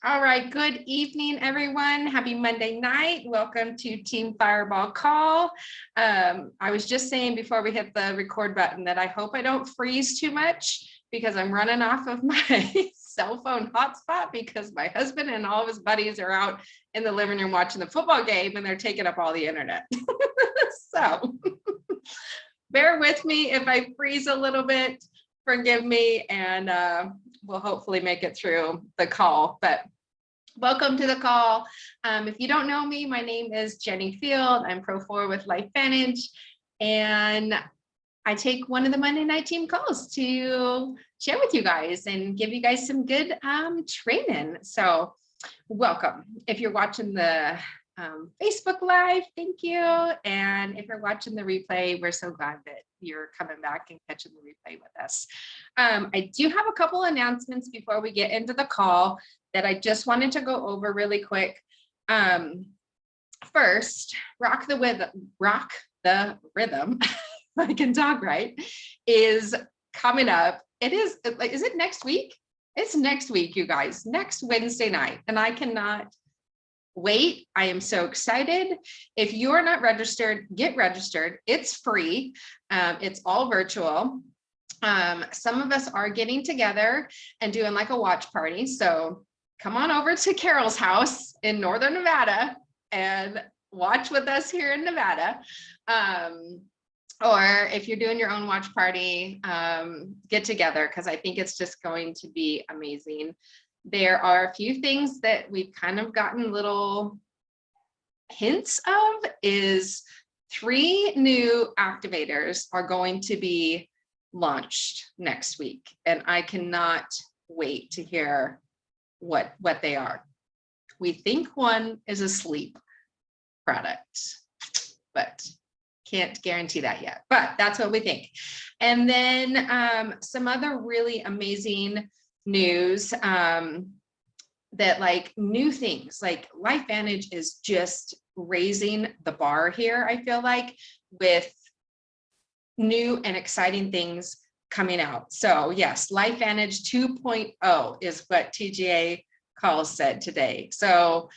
All right, good evening, everyone. Happy Monday night. Welcome to Team Fireball Call. I was just saying before we hit the record button that I hope I don't freeze too much because I'm running off of my cell phone hotspot because my husband and all of his buddies are out in the living room watching the football game and they're taking up all the internet. So bear with me if I freeze a little bit. Forgive me, and we'll hopefully make it through the call. But welcome to the call. If you don't know me, my name is Jenny Field. I'm Pro 4 with LifeVantage, and I take one of the Monday night team calls to share with you guys and give you guys some good training. So welcome. If you're watching the Facebook Live, thank you. And if you're watching the replay, we're so glad that you're coming back and catching the replay with us. I do have a couple announcements before we get into the call that I just wanted to go over really quick. First, Rock the Rhythm, if I can talk right, is coming up. Is it next week? It's next week, you guys, next Wednesday night. And I cannot wait. I am so excited. If you're not registered, get registered. It's free. It's all virtual. Some of us are getting together and doing like a watch party. So come on over to Carol's house in Northern Nevada and watch with us here in Nevada. Or if you're doing your own watch party, get together, because I think it's just going to be amazing. There are a few things that we've kind of gotten little hints of. Is 3 new activators are going to be launched next week, and I cannot wait to hear what they are. We think one is a sleep product, but can't guarantee that yet, but that's what we think. And then some other really amazing news, that like new things, like LifeVantage is just raising the bar here, I feel like, with new and exciting things coming out. So yes, LifeVantage 2.0 is what TGA calls said today. So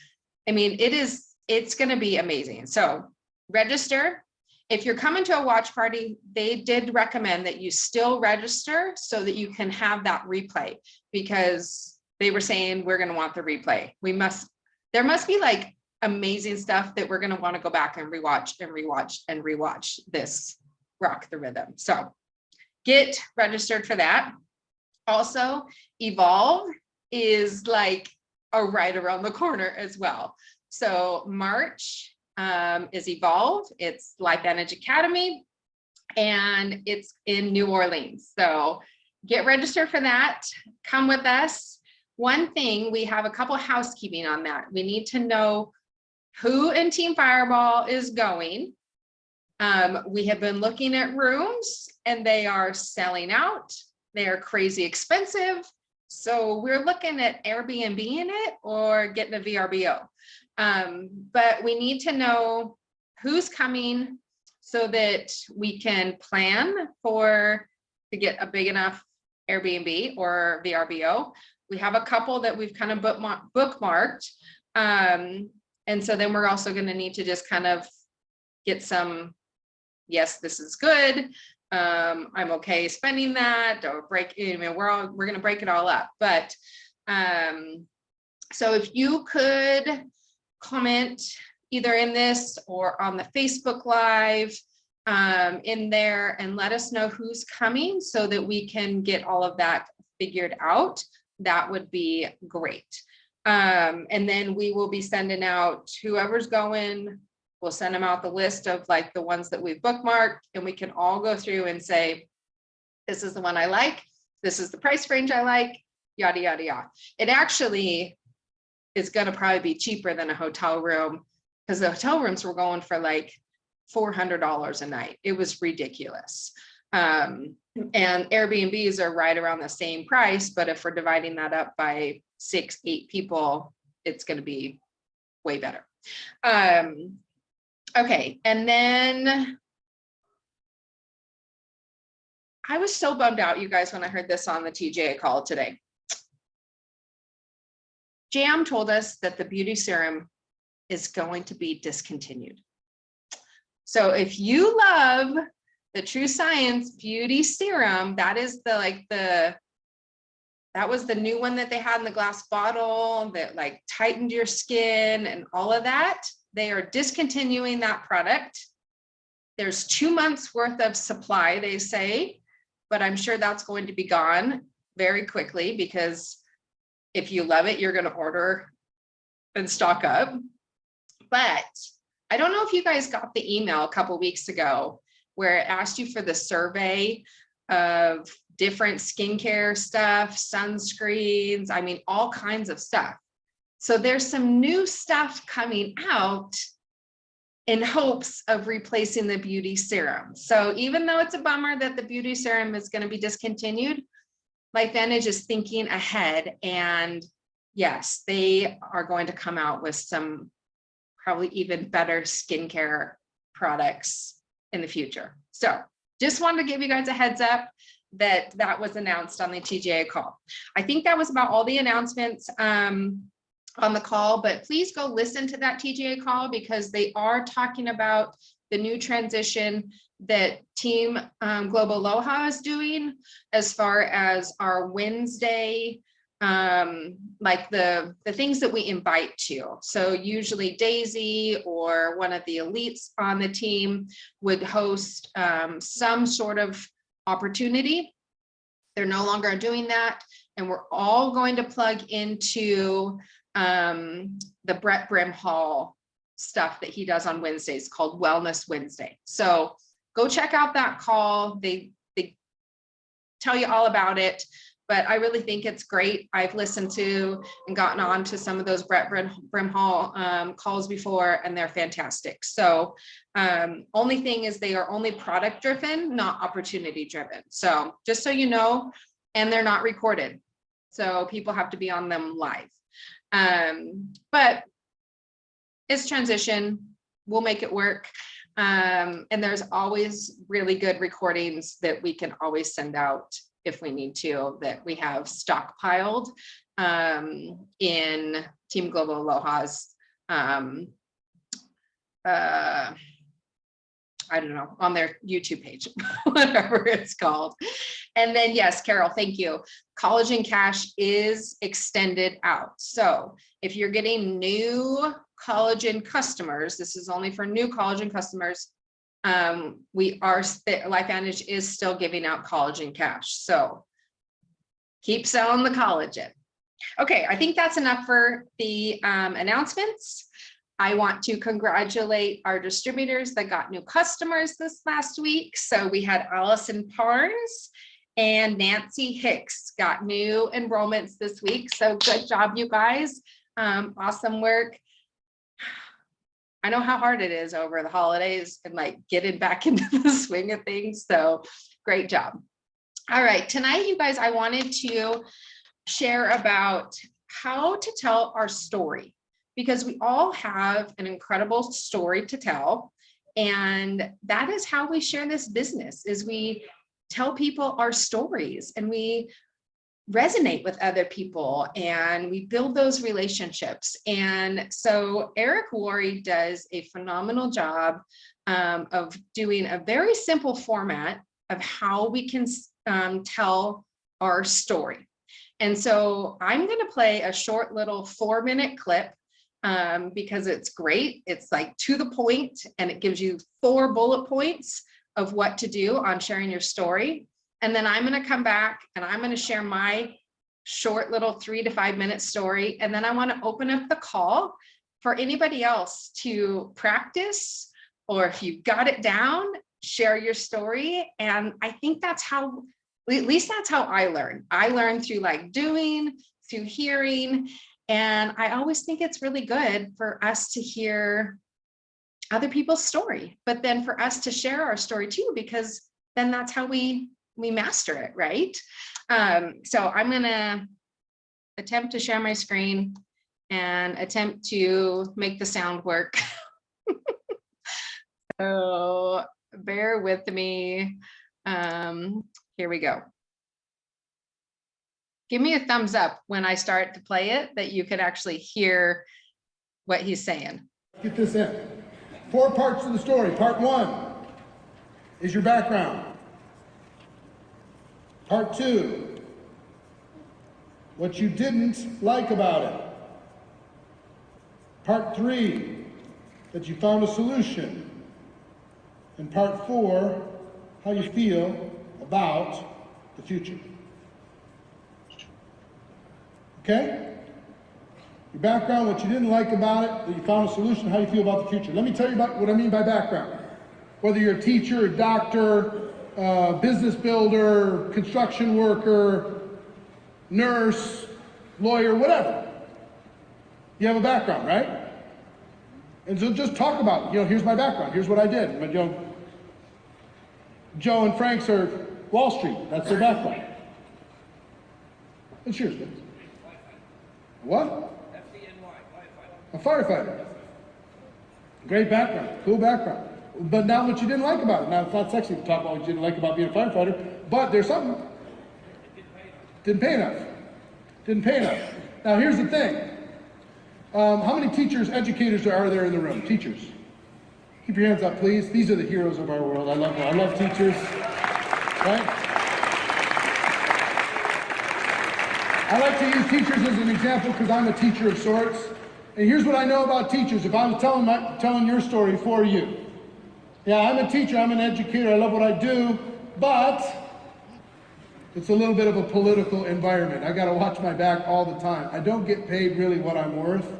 I mean, it's going to be amazing. So register. If you're coming to a watch party, they did recommend that you still register so that you can have that replay, because they were saying we're going to want the replay. There must be like amazing stuff that we're going to want to go back and rewatch this Rock the Rhythm. So get registered for that. Also, Evolve is like right around the corner as well. So March is Evolve. It's LifeVantage Academy, and it's in New Orleans. So get registered for that. Come with us. One thing, we have a couple housekeeping on that. We need to know who in Team Fireball is going. We have been looking at rooms and they are selling out. They are crazy expensive. So we're looking at Airbnb in it or getting a VRBO. But we need to know who's coming so that we can plan to get a big enough Airbnb or VRBO. We have a couple that we've kind of bookmarked. And so then we're also going to need to just kind of get some, yes, this is good. I'm okay spending that, or we're going to break it all up. But so if you could comment either in this or on the Facebook Live in there and let us know who's coming so that we can get all of that figured out, that would be great. And then we will be sending out whoever's going. We'll send them out the list of like the ones that we've bookmarked, and we can all go through and say, this is the one I like. This is the price range I like, yada, yada, yada. It actually is going to probably be cheaper than a hotel room, because the hotel rooms were going for like $400 a night. It was ridiculous. And Airbnbs are right around the same price, but if we're dividing that up by 6-8 people, it's going to be way better. Okay, and then I was so bummed out, you guys, when I heard this on the TGA call today. Jam told us that the beauty serum is going to be discontinued. So if you love the True Science Beauty Serum, that is that was the new one that they had in the glass bottle that like tightened your skin and all of that. They are discontinuing that product. There's 2 months worth of supply, they say, but I'm sure that's going to be gone very quickly, because if you love it, you're going to order and stock up. But I don't know if you guys got the email a couple weeks ago where it asked you for the survey of different skincare stuff, sunscreens, I mean, all kinds of stuff. So there's some new stuff coming out in hopes of replacing the beauty serum. So even though it's a bummer that the beauty serum is going to be discontinued, LifeVantage is thinking ahead, and yes, they are going to come out with some probably even better skincare products in the future. So just wanted to give you guys a heads up that that was announced on the TGA call. I think that was about all the announcements on the call, but please go listen to that TGA call, because they are talking about the new transition that Team Global Aloha is doing as far as our Wednesday, like the things that we invite to. So usually Daisy or one of the elites on the team would host some sort of opportunity. They're no longer doing that. And we're all going to plug into the Brett Brimhall stuff that he does on Wednesdays called Wellness Wednesday. So go check out that call. They tell you all about it, but I really think it's great. I've listened to and gotten on to some of those Brett Brimhall calls before, and they're fantastic. So only thing is they are only product driven, not opportunity driven. So just so you know, and they're not recorded. So people have to be on them live. But it's transition, we'll make it work. And there's always really good recordings that we can always send out if we need to, that we have stockpiled in Team Global Aloha's, I don't know, on their YouTube page, whatever it's called. And then, yes, Carol, thank you. Collagen Cash is extended out. So if you're getting new collagen customers, this is only for new collagen customers. LifeVantage is still giving out Collagen Cash. So keep selling the collagen. Okay, I think that's enough for the announcements. I want to congratulate our distributors that got new customers this last week. So we had Allison Parnes and Nancy Hicks got new enrollments this week. So good job, you guys. Awesome work. I know how hard it is over the holidays and like getting back into the swing of things. So great job. All right, tonight, you guys, I wanted to share about how to tell our story, because we all have an incredible story to tell. And that is how we share this business, is we tell people our stories and we resonate with other people and we build those relationships. And so Eric Worre does a phenomenal job of doing a very simple format of how we can tell our story. And so I'm going to play a short little 4-minute clip because it's great. It's like to the point, and it gives you 4 bullet points of what to do on sharing your story. And then I'm going to come back and I'm going to share my short little 3 to 5 minute story. And then I want to open up the call for anybody else to practice, or if you've got it down, share your story. And I think that's how, at least that's how I learn. I learn through like doing, through hearing. And I always think it's really good for us to hear other people's story, but then for us to share our story too, because then that's how we master it, right? So I'm gonna attempt to share my screen and attempt to make the sound work. So bear with me. Here we go. Give me a thumbs up when I start to play it, that you can actually hear what he's saying. Get this in. 4 parts to the story. Part 1 is your background. Part 2, what you didn't like about it. Part 3, that you found a solution. And part 4, how you feel about the future. Okay? Your background, what you didn't like about it, that you found a solution, how you feel about the future. Let me tell you about what I mean by background. Whether you're a teacher, a doctor, business builder, construction worker, nurse, lawyer, whatever. You have a background, right? And so just talk about, here's my background, here's what I did. But, Joe and Frank's are Wall Street, that's their background. What's yours, Vince? What? A firefighter. Great background, cool background. But now what you didn't like about it. Now it's not sexy to talk about what you didn't like about being a firefighter, but there's something. Didn't pay enough. Didn't pay enough. Now here's the thing. How many teachers, educators are there in the room? Teachers. Keep your hands up, please. These are the heroes of our world. I love teachers. Right? I like to use teachers as an example because I'm a teacher of sorts. And here's what I know about teachers. If I was telling your story for you. Yeah, I'm a teacher, I'm an educator, I love what I do, but it's a little bit of a political environment. I gotta watch my back all the time. I don't get paid really what I'm worth.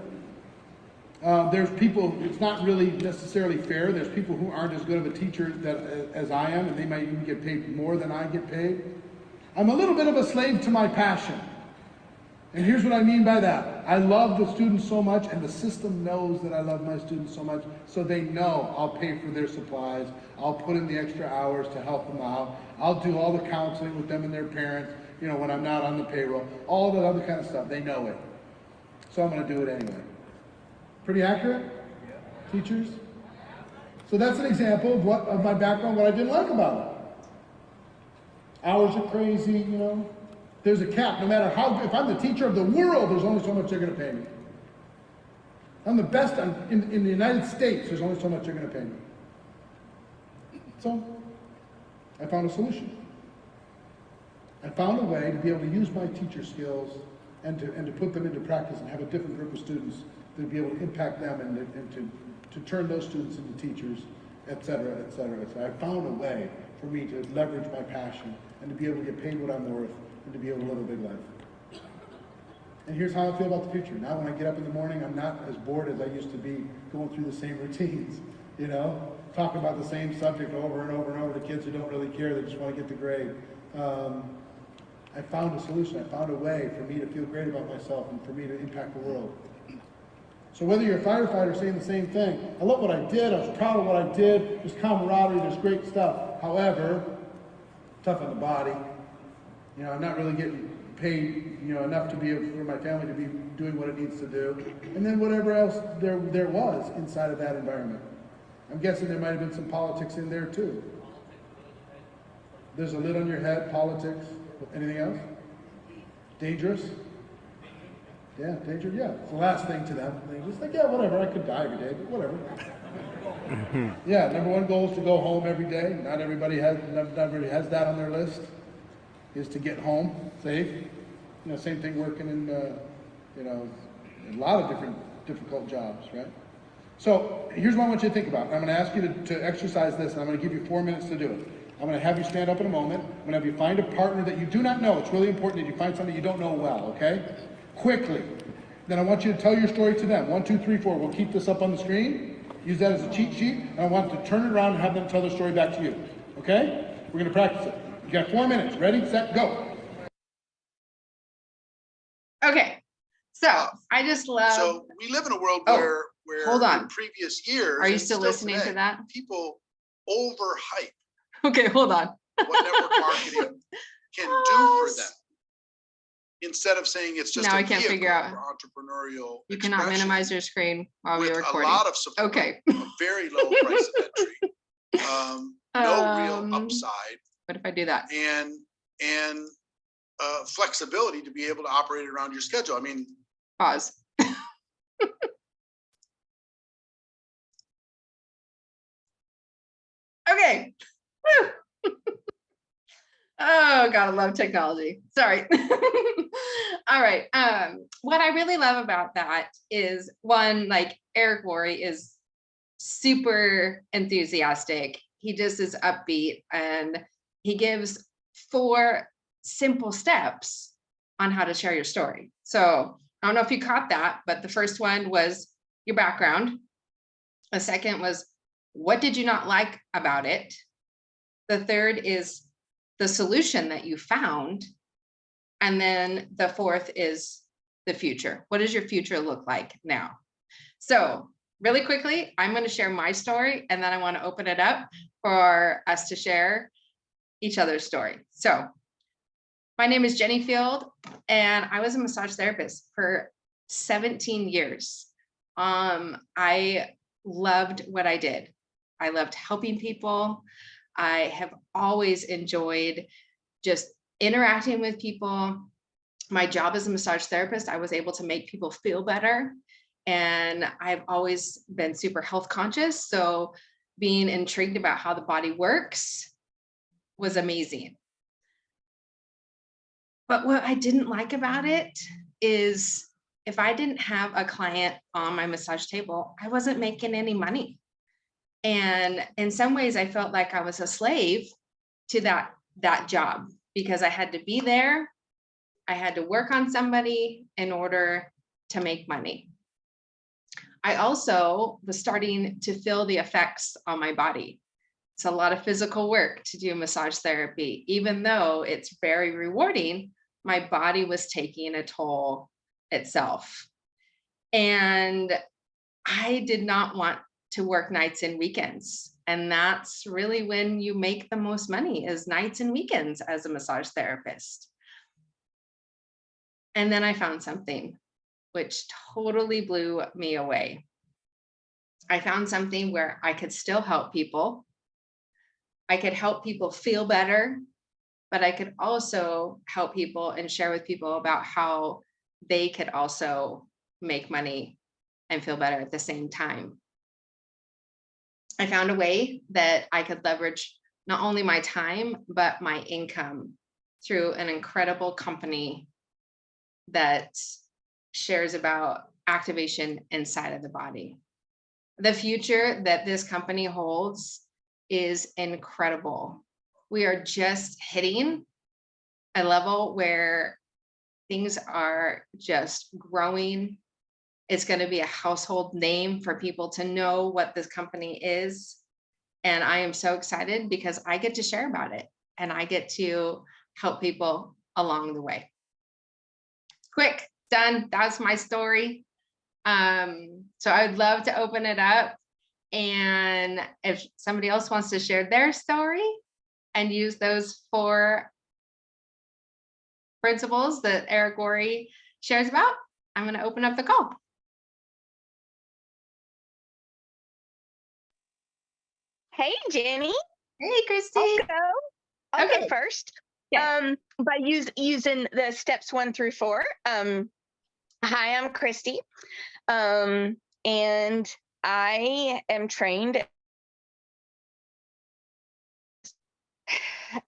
There's people, it's not really necessarily fair. There's people who aren't as good of a teacher as I am, and they might even get paid more than I get paid. I'm a little bit of a slave to my passion. And here's what I mean by that. I love the students so much, and the system knows that I love my students so much, so they know I'll pay for their supplies, I'll put in the extra hours to help them out, I'll do all the counseling with them and their parents, when I'm not on the payroll, all that other kind of stuff. They know it. So I'm gonna do it anyway. Pretty accurate? Teachers? So that's an example of my background, what I didn't like about it. Hours are crazy, There's a cap. No matter if I'm the teacher of the world, there's only so much they're going to pay me. I'm the best in the United States, there's only so much they're going to pay me. So, I found a solution. I found a way to be able to use my teacher skills and to put them into practice and have a different group of students to be able to impact them and to turn those students into teachers, et cetera, et cetera, et cetera. I found a way for me to leverage my passion and to be able to get paid what I'm worth and to be able to live a big life. And here's how I feel about the future. Now when I get up in the morning, I'm not as bored as I used to be going through the same routines, talking about the same subject over and over and over to kids who don't really care, they just want to get the grade. I found a solution. I found a way for me to feel great about myself and for me to impact the world. So whether you're a firefighter saying the same thing, I love what I did, I was proud of what I did, there's camaraderie, there's great stuff. However, tough on the body. I'm not really getting paid, enough to be for my family to be doing what it needs to do. And then whatever else there was inside of that environment. I'm guessing there might have been some politics in there too. There's a lid on your head, politics. Anything else? Dangerous? Yeah, danger, yeah. It's the last thing to them. They just like, yeah, whatever, I could die every day, but whatever. Yeah, number one goal is to go home every day. Not everybody has that on their list, is to get home safe. Same thing working in, a lot of different difficult jobs, right? So here's what I want you to think about. I'm going to ask you to exercise this, and I'm going to give you 4 minutes to do it. I'm going to have you stand up in a moment. I'm going to have you find a partner that you do not know. It's really important that you find somebody you don't know well, okay? Quickly. Then I want you to tell your story to them. 1, 2, 3, 4. We'll keep this up on the screen. Use that as a cheat sheet. And I want to turn it around and have them tell their story back to you. Okay? We're going to practice it. You got 4 minutes. Ready, set, go. Okay. So I just love. So we live in a world where hold on. in previous years. Are you and still listening today, to that? People overhype Okay, hold on. what network marketing can do for them. Instead of saying it's just now a I can't figure out. for entrepreneurial You cannot expression minimize your screen while we're with recording. a lot of support, Okay. a very low price of entry, no real upside. What if I do that? And flexibility to be able to operate around your schedule. I mean, Pause. Okay. Whew. Oh, gotta love technology. Sorry. All right. What I really love about that is one, like Eric Worre is super enthusiastic. He just is upbeat and he gives 4 simple steps on how to share your story. So I don't know if you caught that, but the first one was your background. The second was, what did you not like about it? The third is the solution that you found. And then the fourth is the future. What does your future look like now? So really quickly, I'm going to share my story and then I want to open it up for us to share each other's story. So my name is Jenny Field and I was a massage therapist for 17 years. I loved what I did. I loved helping people. I have always enjoyed just interacting with people. My job as a massage therapist, I was able to make people feel better. And I've always been super health conscious. So being intrigued about how the body works was amazing. But what I didn't like about it is if I didn't have a client on my massage table, I wasn't making any money. And in some ways, I felt like I was a slave to that job because I had to be there. I had to work on somebody in order to make money. I also was starting to feel the effects on my body. It's a lot of physical work to do massage therapy. Even though it's very rewarding, my body was taking a toll itself. And I did not want to work nights and weekends. And that's really when you make the most money, is nights and weekends as a massage therapist. And then I found something which totally blew me away. I found something where I could still help people. I could help people feel better, but I could also help people and share with people about how they could also make money and feel better at the same time. I found a way that I could leverage not only my time, but my income through an incredible company that shares about activation inside of the body. The future that this company holds is incredible. We are just hitting a level where things are just growing. It's going to be a household name for people to know what this company is. And I am so excited because I get to share about it and I get to help people along the way. Quick, done. That's my story. So I'd love to open it up. And if somebody else wants to share their story and use those 4 principles that Eric Worre shares about, I'm going to open up the call. Hey, Jenny. Hey, Christy. I'll Okay. go first. Yeah. By using the steps 1 through 4. Hi, I'm Christy. And I am trained.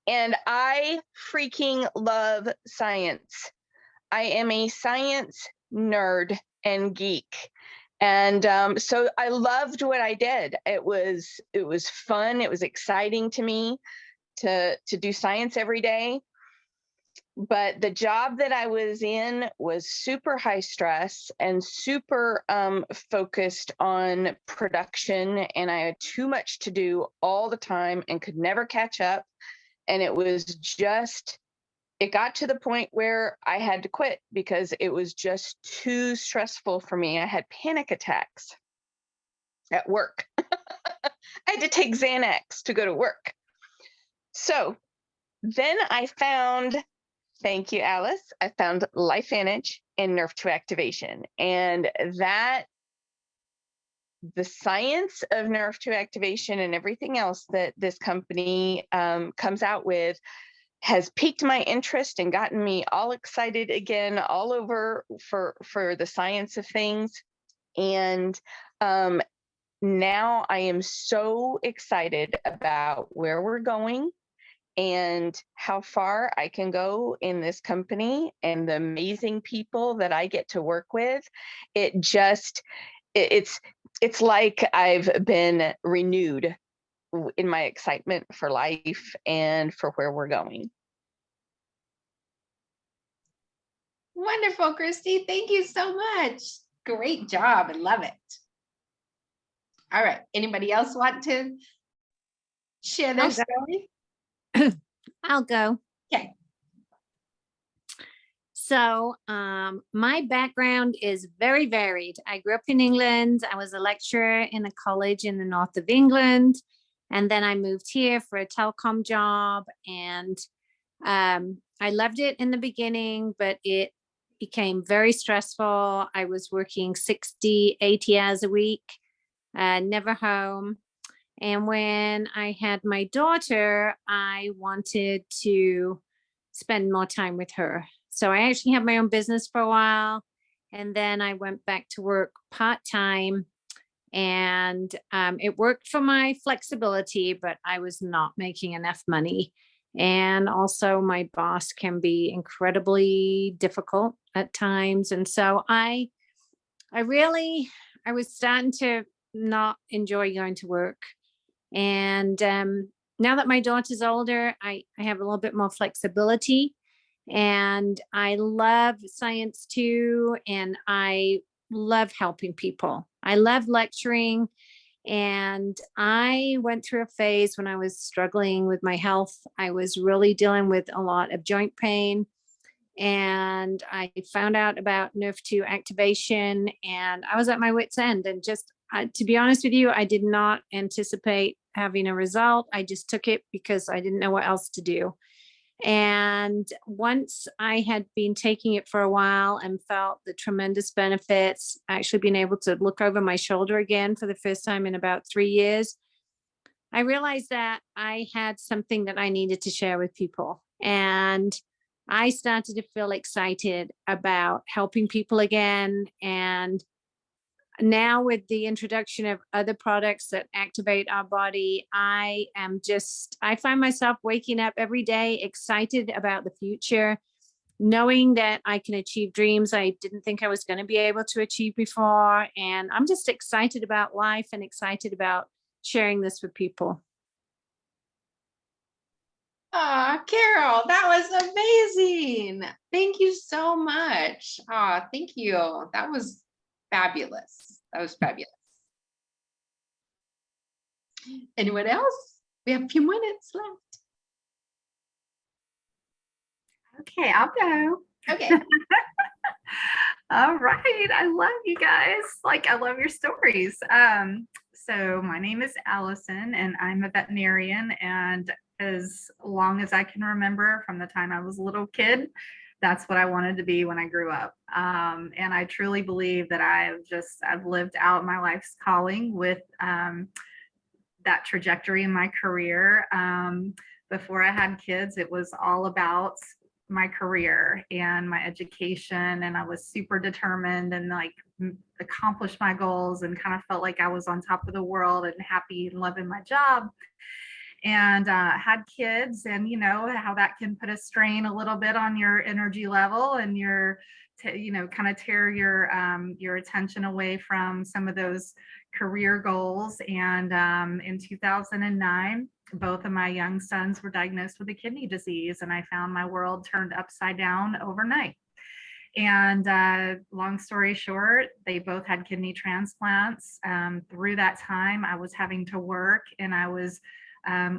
And I freaking love science. I am a science nerd and geek. And so I loved what I did. It was fun. It was exciting to me to do science every day. But the job that I was in was super high stress and super focused on production. And I had too much to do all the time and could never catch up. And it was just, it got to the point where I had to quit because it was just too stressful for me. I had panic attacks at work. I had to take Xanax to go to work. So then I found, thank you, Alice, I found LifeVantage and Nerve 2 activation. And that, the science of Nerve 2 activation and everything else that this company comes out with has piqued my interest and gotten me all excited again, all over for the science of things. And now I am so excited about where we're going and how far I can go in this company and the amazing people that I get to work with. It just, it's like I've been renewed in my excitement for life and for where we're going. Wonderful, Christy. Thank you so much. Great job. I love it. All right. Anybody else want to share their I'll go. story? I'll go. Okay. So my background is very varied. I grew up in England. I was a lecturer in a college in the north of England. And then I moved here for a telecom job. And I loved it in the beginning, but it became very stressful. I was working 60, 80 hours a week, never home. And when I had my daughter, I wanted to spend more time with her. So I actually had my own business for a while. And then I went back to work part-time. And it worked for my flexibility, but I was not making enough money. And also my boss can be incredibly difficult at times. And so I was starting to not enjoy going to work. And now that my daughter's older, I have a little bit more flexibility, and I love science too. And I love helping people. I love lecturing. And I went through a phase when I was struggling with my health. I was really dealing with a lot of joint pain. And I found out about NRF2 activation, and I was at my wit's end. And just to be honest with you, I did not anticipate having a result. I just took it because I didn't know what else to do. And once I had been taking it for a while and felt the tremendous benefits, actually being able to look over my shoulder again for the first time in about 3 years, I realized that I had something that I needed to share with people. And I started to feel excited about helping people again. And now with the introduction of other products that activate our body, I find myself waking up every day excited about the future, knowing that I can achieve dreams I didn't think I was going to be able to achieve before. And I'm just excited about life and excited about sharing this with people. Carol, that was amazing. Thank you so much. Thank you. That was fabulous. That was fabulous. Anyone else? We have a few minutes left. Okay, I'll go. Okay. All right. I love you guys. Like, I love your stories. So my name is Allison, and I'm a veterinarian. And as long as I can remember, from the time I was a little kid, that's what I wanted to be when I grew up. And I truly believe that I've lived out my life's calling with that trajectory in my career. Before I had kids, it was all about my career and my education, and I was super determined and like accomplish my goals and kind of felt like I was on top of the world and happy and loving my job. And had kids, and you know how that can put a strain a little bit on your energy level and your kind of tear your attention away from some of those career goals. And in 2009, both of my young sons were diagnosed with a kidney disease, and I found my world turned upside down overnight. And long story short, they both had kidney transplants. Through that time, I was having to work, and I was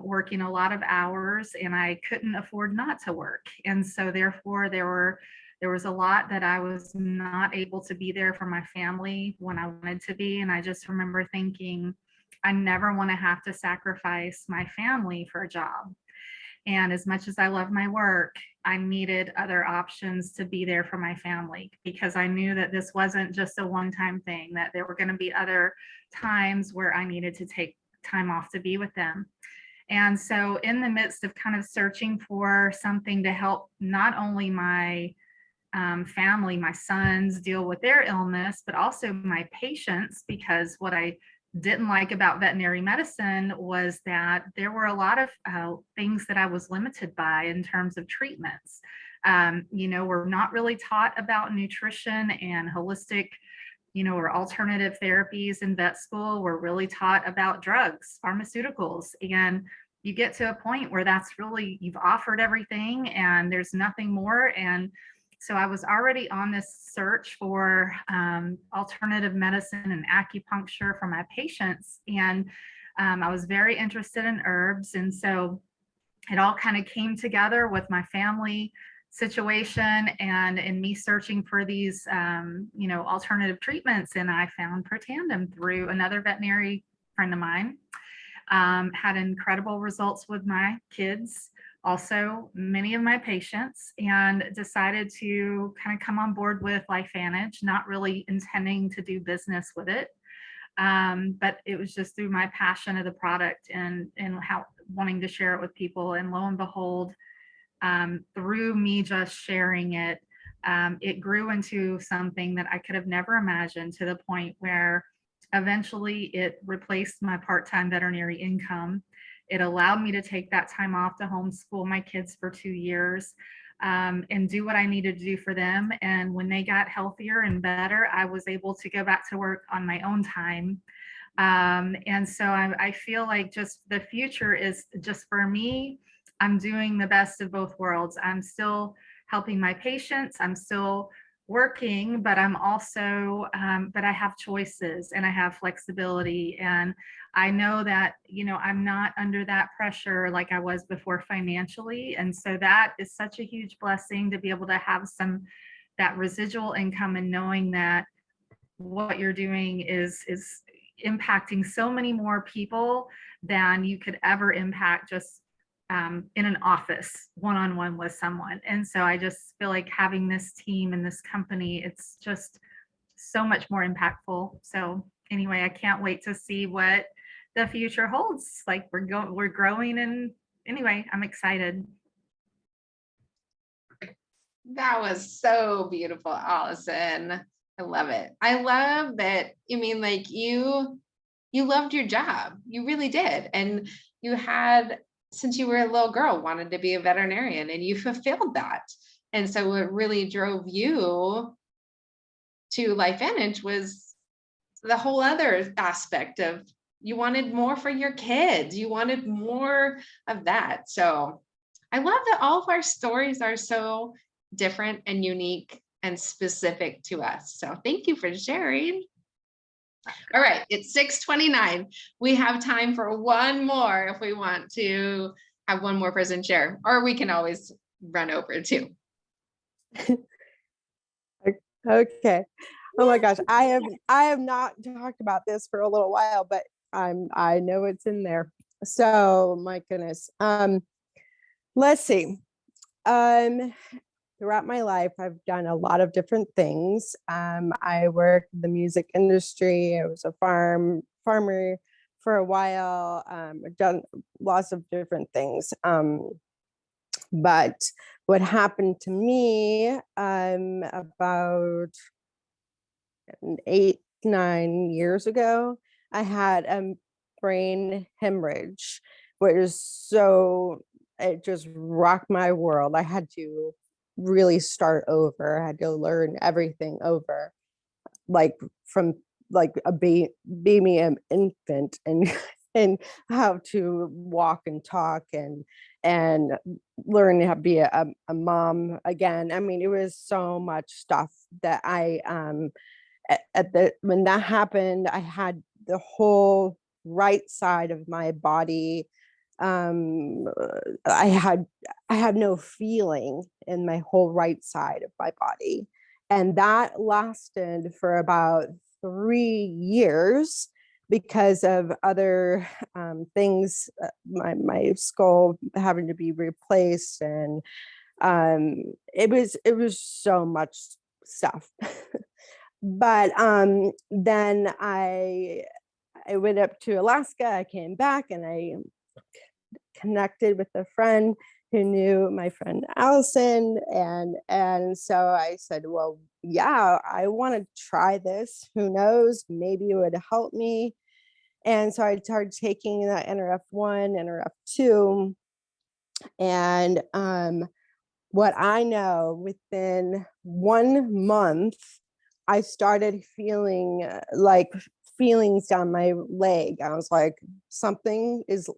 working a lot of hours, and I couldn't afford not to work. And so therefore there was a lot that I was not able to be there for my family when I wanted to be. And I just remember thinking, I never want to have to sacrifice my family for a job. And as much as I love my work, I needed other options to be there for my family, because I knew that this wasn't just a one-time thing, that there were going to be other times where I needed to take time off to be with them. And so in the midst of kind of searching for something to help not only my family, my sons deal with their illness, but also my patients, because what I didn't like about veterinary medicine was that there were a lot of things that I was limited by in terms of treatments. We're not really taught about nutrition and holistic, or alternative therapies in vet school. We're really taught about drugs, pharmaceuticals, and you get to a point where that's really, you've offered everything and there's nothing more. And so I was already on this search for alternative medicine and acupuncture for my patients. And I was very interested in herbs. And so it all kind of came together with my family situation and in me searching for these, alternative treatments. And I found Protandim through another veterinary friend of mine. Had incredible results with my kids, also many of my patients, and decided to kind of come on board with LifeVantage, not really intending to do business with it. But it was just through my passion of the product and how wanting to share it with people. And lo and behold, through me just sharing it, it grew into something that I could have never imagined, to the point where eventually it replaced my part-time veterinary income. It allowed me to take that time off to homeschool my kids for 2 years and do what I needed to do for them. And when they got healthier and better, I was able to go back to work on my own time. And so I feel like just the future is just, for me, I'm doing the best of both worlds. I'm still helping my patients. I'm still working, but I'm also, but I have choices and I have flexibility. And I know that, I'm not under that pressure like I was before financially. And so that is such a huge blessing, to be able to have that residual income, and knowing that what you're doing is impacting so many more people than you could ever impact just in an office one-on-one with someone. And so I just feel like having this team and this company, it's just so much more impactful. So anyway, I can't wait to see what the future holds. Like we're growing, and anyway, I'm excited. That was so beautiful, Allison. I love it. I love that. I mean, like you loved your job. You really did. And you had, since you were a little girl, wanted to be a veterinarian, and you fulfilled that. And so what really drove you to LifeVantage was the whole other aspect of, you wanted more for your kids. You wanted more of that. So I love that all of our stories are so different and unique and specific to us. So thank you for sharing. All right, it's 6:29. We have time for one more if we want to have one more person share, or we can always run over too. Okay. Oh my gosh, I have not talked about this for a little while, but I know it's in there. So my goodness. Let's see. Throughout my life, I've done a lot of different things. I worked in the music industry. I was a farmer for a while. I've done lots of different things. But what happened to me about 8-9 years ago, I had a brain hemorrhage, which is it just rocked my world. I had to really start over. I had to learn everything over, like from like a baby infant, and how to walk and talk and learn how to be a mom again. I mean, it was so much stuff that when that happened, I had the whole right side of my body. I had no feeling in my whole right side of my body. And that lasted for about 3 years because of other things, my skull having to be replaced. And it was so much stuff. But then I went up to Alaska. I came back, and connected with a friend who knew my friend Allison. And so I said, well, yeah, I want to try this. Who knows? Maybe it would help me. And so I started taking that NRF1, NRF2. And what I know, within 1 month, I started feeling like feelings down my leg. I was like, something is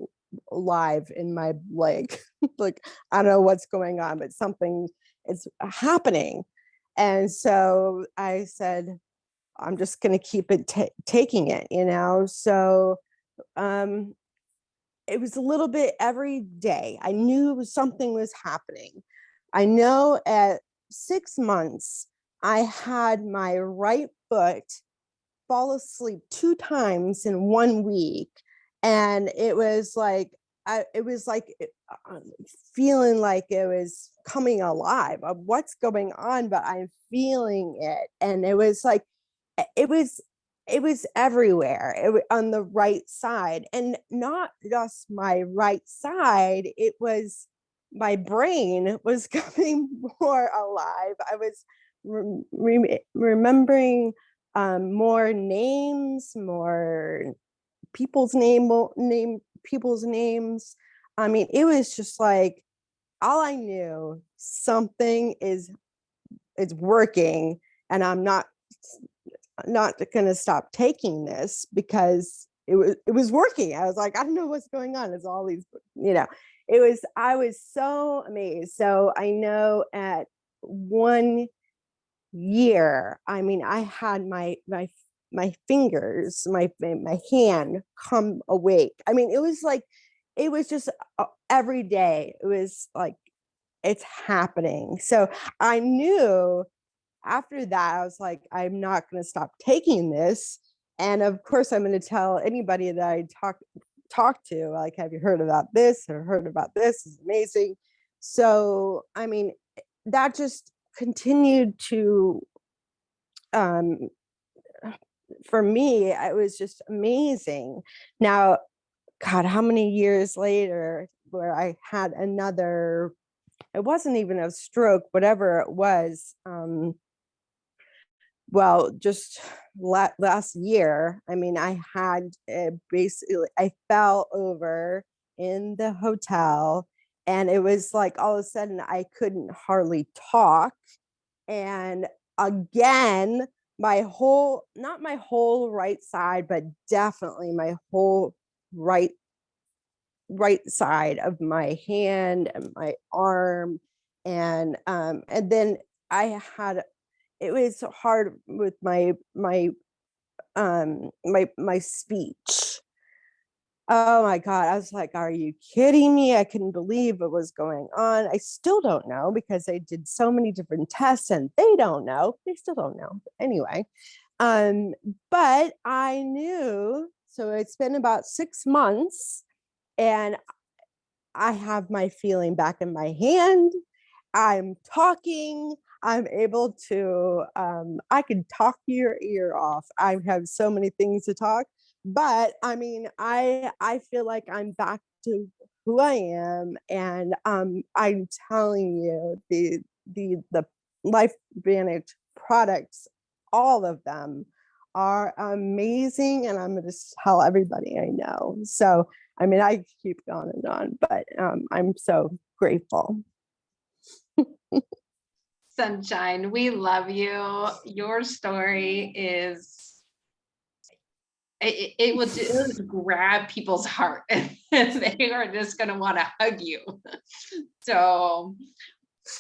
alive in my leg. Like, I don't know what's going on, but something is happening. And so I said, I'm just going to keep it taking it, you know? So it was a little bit every day. I knew something was happening. I know at 6 months, I had my right foot fall asleep 2 times in 1 week. And it was like, feeling like it was coming alive of what's going on, but I'm feeling it. And it was like, it was everywhere. On the right side, and not just my right side, it was my brain was coming more alive. I was remembering more names, more people's people's names. I mean, it was just like, all I knew, something is working, and I'm not going to stop taking this, because it was working. I was like, I don't know what's going on. It's all these, you know, I was so amazed. So I know at 1 year, I mean, I had my fingers, my hand come awake. I mean, it was just every day. It was like, it's happening. So I knew after that, I was like, I'm not going to stop taking this. And of course, I'm going to tell anybody that I talk to, like, have you heard about this or heard about this? It's amazing. So, I mean, that just continued to, for me, it was just amazing. Now, God, how many years later, where I had another, it wasn't even a stroke, whatever it was. Well, just last year, I mean, I had basically, I fell over in the hotel, and it was like, all of a sudden I couldn't hardly talk. And again, not my whole right side, but definitely my whole right side of my hand and my arm. And then I had, it was hard with my speech. Oh my God. I was like, are you kidding me? I couldn't believe what was going on. I still don't know, because they did so many different tests and they don't know. They still don't know. But anyway, but I knew. So it's been about 6 months, and I have my feeling back in my hand. I'm talking. I'm able to, I can talk your ear off. I have so many things to talk, but I mean, I feel like I'm back to who I am. And I'm telling you, the Life Advantage products, all of them are amazing. And I'm going to tell everybody I know. So, I mean, I keep going and on, but I'm so grateful. Sunshine, we love you. Your story is, it will just grab people's heart. They are just going to want to hug you. So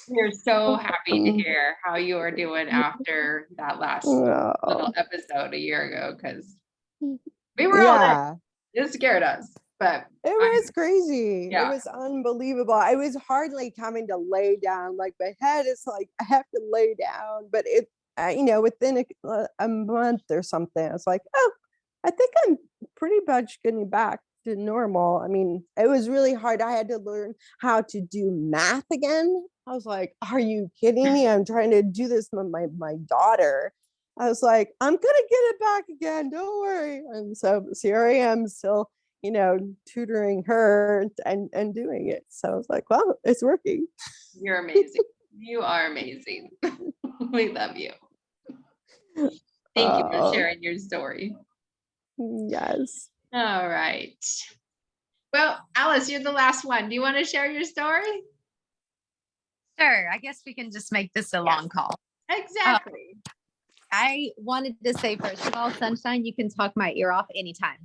we're so happy to hear how you are doing after that last little episode a year ago, because we were all there. It scared us. But it was crazy. Yeah. It was unbelievable. It was hardly having to lay down. Like, my head is like, I have to lay down. But it, you know, within a month or something, I was like, oh, I think I'm pretty much getting back to normal. I mean, it was really hard. I had to learn how to do math again. I was like, are you kidding me? I'm trying to do this with my daughter. I was like, I'm gonna get it back again. Don't worry. And so here I am, still tutoring her and doing it. So I was like, well, it's working. You're amazing. You are amazing. We love you. Thank you for Oh, sharing your story. yes. All right. Well, Alice, you're the last one. Do you want to share your story? Sure. I guess we can just make this a long call. Exactly. I wanted to say, first of all, Sunshine, you can talk my ear off anytime.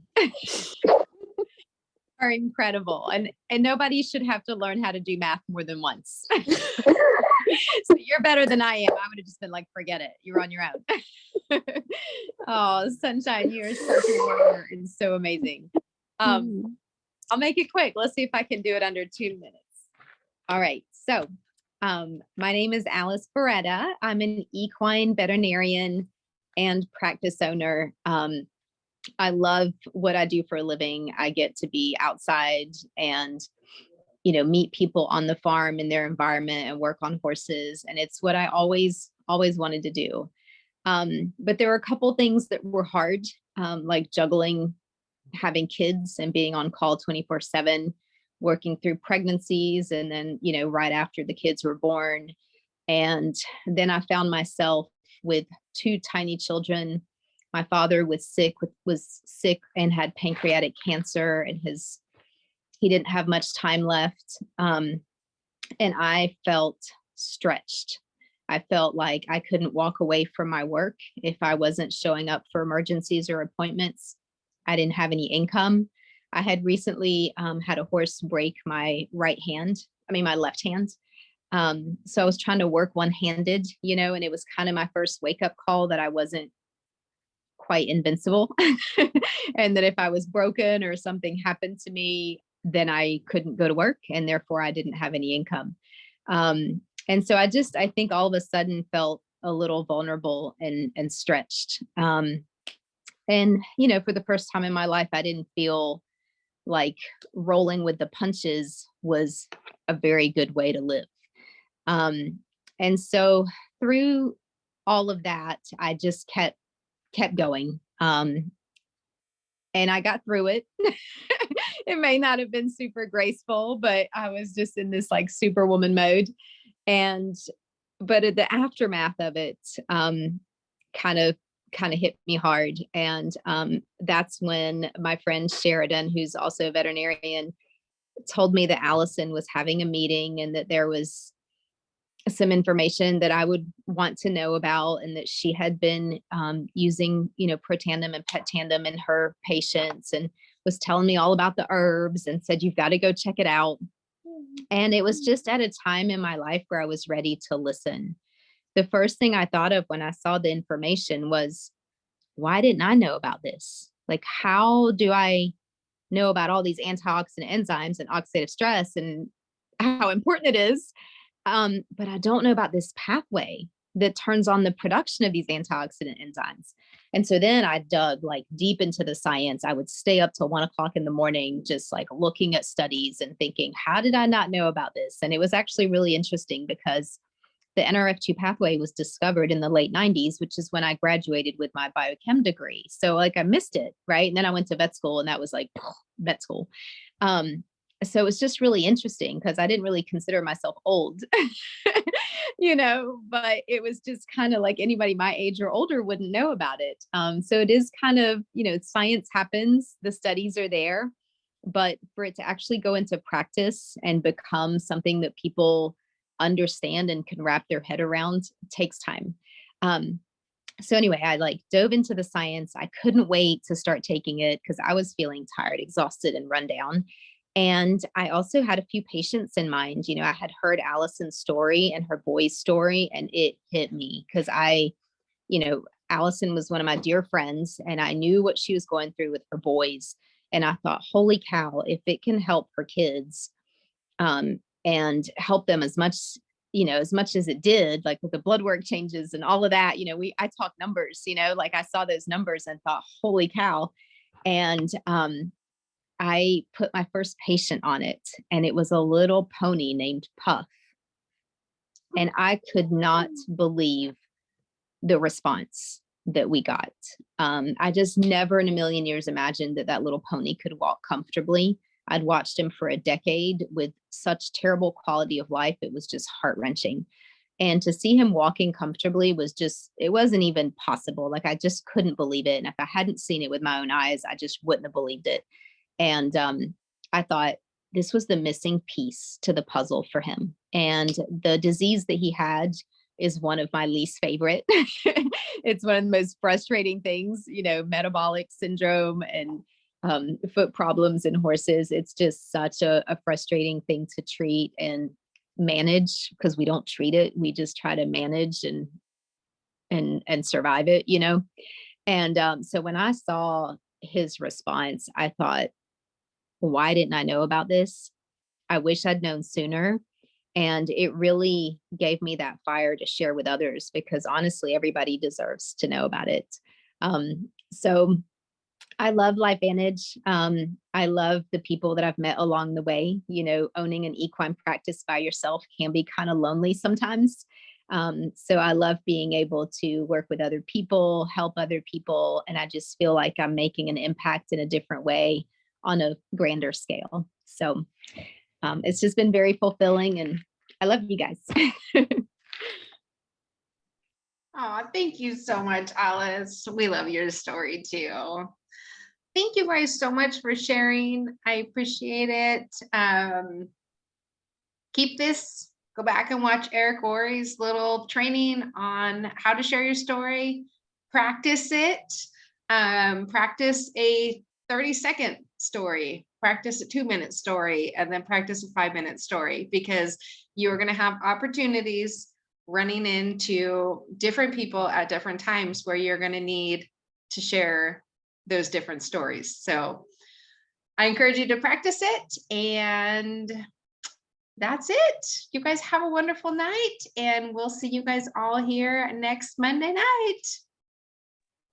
Are incredible. And nobody should have to learn how to do math more than once. So you're better than I am. I would have just been like, forget it. You're on your own. Oh, Sunshine, you're such a warrior and so amazing. I'll make it quick. Let's see if I can do it under 2 minutes. All right. So my name is Alice Beretta. I'm an equine veterinarian and practice owner. I love what I do for a living. I get to be outside and, meet people on the farm in their environment and work on horses. And it's what I always wanted to do. But there were a couple things that were hard, like juggling having kids and being on call 24/7, working through pregnancies. And then, right after the kids were born. And then I found myself with 2 tiny children. My father was sick and had pancreatic cancer, and he didn't have much time left. And I felt stretched. I felt like I couldn't walk away from my work if I wasn't showing up for emergencies or appointments. I didn't have any income. I had recently had a horse break my my left hand. So I was trying to work one-handed, and it was kind of my first wake-up call that I wasn't quite invincible. And that if I was broken or something happened to me, then I couldn't go to work, and therefore I didn't have any income. And so I think all of a sudden felt a little vulnerable and stretched. And, for the first time in my life, I didn't feel like rolling with the punches was a very good way to live. And so through all of that, I just kept going. And I got through it. It may not have been super graceful, but I was just in this like superwoman mode. But at the aftermath of it, kind of hit me hard. And that's when my friend Sheridan, who's also a veterinarian, told me that Allison was having a meeting and that there was some information that I would want to know about, and that she had been using, Protandim and Pet Tandem in her patients, and was telling me all about the herbs and said, you've got to go check it out. And it was just at a time in my life where I was ready to listen. The first thing I thought of when I saw the information was, why didn't I know about this? Like, how do I know about all these antioxidant enzymes and oxidative stress and how important it is? But I don't know about this pathway that turns on the production of these antioxidant enzymes. And so then I dug like deep into the science. I would stay up till 1 o'clock in the morning, just like looking at studies and thinking, how did I not know about this? And it was actually really interesting because the NRF2 pathway was discovered in the late 90s, which is when I graduated with my biochem degree. So like I missed it, right? And then I went to vet school, and that was like vet school. So it's just really interesting because I didn't really consider myself old, but it was just kind of like anybody my age or older wouldn't know about it. So it is kind of, science happens, the studies are there, but for it to actually go into practice and become something that people understand and can wrap their head around takes time. So anyway, I like dove into the science. I couldn't wait to start taking it because I was feeling tired, exhausted, and run down. And I also had a few patients in mind. I had heard Allison's story and her boy's story, and it hit me because Allison was one of my dear friends, and I knew what she was going through with her boys. And I thought, holy cow, if it can help her kids and help them as much as it did, like with the blood work changes and all of that, I talk numbers, like I saw those numbers and thought, holy cow. And I put my first patient on it, and it was a little pony named Puff. And I could not believe the response. that we got. I just never in a million years imagined that that little pony could walk comfortably. I'd watched him for a decade with such terrible quality of life. It was just heart-wrenching. And to see him walking comfortably was just, it wasn't even possible. Like, I just couldn't believe it. And if I hadn't seen it with my own eyes, I just wouldn't have believed it. And I thought this was the missing piece to the puzzle for him. And the disease that he had is one of my least favorite. It's one of the most frustrating things, you know, metabolic syndrome and foot problems in horses. It's just such a frustrating thing to treat and manage, because we don't treat it. We just try to manage and survive it, you know? And so when I saw his response, I thought, why didn't I know about this? I wish I'd known sooner. And it really gave me that fire to share with others, because honestly, everybody deserves to know about it. So I love LifeVantage. I love the people that I've met along the way. You know, owning an equine practice by yourself can be kind of lonely sometimes. So I love being able to work with other people, help other people. And I just feel like I'm making an impact in a different way on a grander scale. So it's just been very fulfilling, and I love you guys. Oh, thank you so much, Alice. We love your story too. Thank you guys so much for sharing. I appreciate it. Keep this, go back and watch Eric Ory's little training on how to share your story. Practice it. Practice a 30-second story, practice a 2-minute story, and then practice a 5-minute story, because you're going to have opportunities running into different people at different times where you're going to need to share those different stories. So I encourage you to practice it, and that's it. You guys have a wonderful night, and we'll see you guys all here next Monday night.